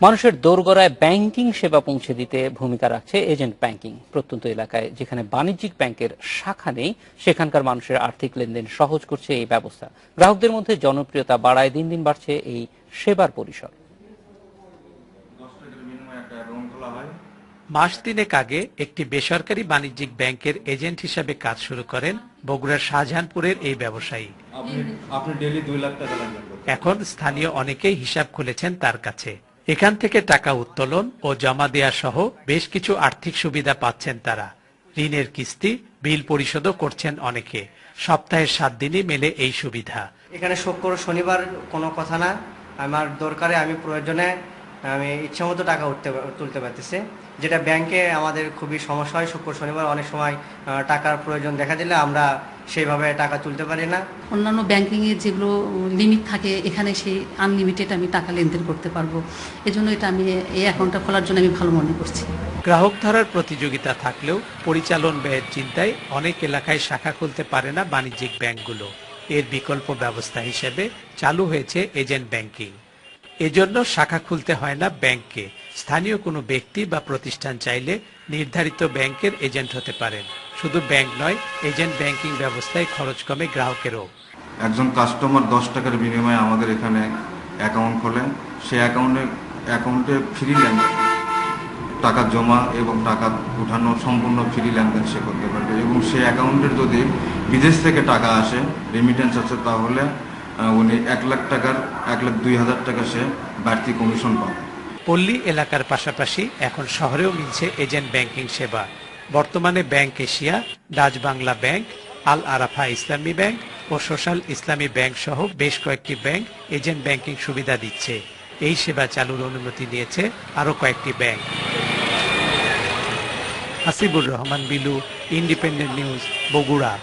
মানুষের দোরগোড়ায় ব্যাংকিং সেবা পৌঁছে দিতে ভূমিকা রাখছে এজেন্ট ব্যাংকিং। প্রত্যন্ত এলাকায় যেখানে বাণিজ্যিক ব্যাংকের শাখা নেই, সেখানকার মানুষের আর্থিক লেনদেন সহজ করছে এই ব্যবস্থা। গ্রাহকদের মধ্যে জনপ্রিয়তা বাড়ায় দিন দিন বাড়ছে এই সেবার পরিসর। মাস তিনেক আগে একটি বেসরকারি বাণিজ্যিক ব্যাংকের এজেন্ট হিসেবে কাজ শুরু করেন বগুড়ার শাহজাহানপুরের এই ব্যবসায়ী। আপনি ডেইলি 2 লাখ টাকা লেনদেন করেন। এখন স্থানীয় অনেকেই হিসাব খুলেছেন তার কাছে। এখান থেকে টাকা উত্তোলন ও জমা দেয়া সহ বেশ কিছু আর্থিক সুবিধা পাচ্ছেন তারা। ঋণের কিস্তি, বিল পরিশোধও করছেন অনেকে। সপ্তাহের 7 দিনই মেলে এই সুবিধা। এখানে শুক্র শনিবার কোনো কথা না, আমার দরকারে আমি প্রয়োজনে আমি ইচ্ছামতো টাকা তুলতে পারতেছি, যেটা ব্যাংকে আমাদের খুবই সমস্যা হয়। শুক্র শনিবার অনেক সময় টাকার প্রয়োজন দেখা দিলে আমরা সেইভাবে টাকা তুলতে পারি না। অন্যান্য ব্যাংকিংয়ে যেগুলো লিমিট থাকে, এখানে সেই আনলিমিটেড আমি টাকা লেনদেন করতে পারবো। এজন্য এটা আমি এই অ্যাকাউন্টটা খোলার জন্য আমি ভালো মনে করছি। গ্রাহক ধরার প্রতিযোগিতা থাকলেও পরিচালন ব্যয়ের চিন্তায় অনেক এলাকায় শাখা খুলতে পারে না বাণিজ্যিক ব্যাংকগুলো। এর বিকল্প ব্যবস্থা হিসেবে চালু হয়েছে এজেন্ট ব্যাংকিং। এজন্য শাখা খুলতে হয় না ব্যাংককে। স্থানীয় কোনো ব্যক্তি বা প্রতিষ্ঠান চাইলে নির্ধারিত ব্যাংকের এজেন্ট হতে পারেন। শুধু ব্যাংক নয়, এজেন্ট ব্যাংকিং ব্যবস্থায় খরচ কমে গ্রাহকেরও। একজন কাস্টমার 10 টাকার বিনিময়ে আমাদের এখানে অ্যাকাউন্ট খোলে। সেই অ্যাকাউন্টে ফ্রি লেনদেন, টাকা জমা এবং টাকা উঠানো সম্পূর্ণ ফ্রি লেনদেন সে করতে পারবে। এবং সেই অ্যাকাউন্টের যদি বিদেশ থেকে টাকা আসে, রেমিটেন্স আছে, তাহলে উনি 1 লাখ টাকার 1,02,000 টাকা সে বাড়তি কমিশন পাবে। পল্লী এলাকার পাশাপাশি এখন শহরেও মিলছে এজেন্ট ব্যাংকিং সেবা। বর্তমানে bank Asia, Dutch Bangla bank, Al Arafah Islami bank ও সোশ্যাল ইসলামী ব্যাংক সহ বেশ কয়েকটি ব্যাংক এজেন্ট ব্যাংকিং সুবিধা দিচ্ছে। এই সেবা চালুর অনুমতি নিয়েছে আরও কয়েকটি bank. Hasibur Rahman Bilu, independent news, Bogura.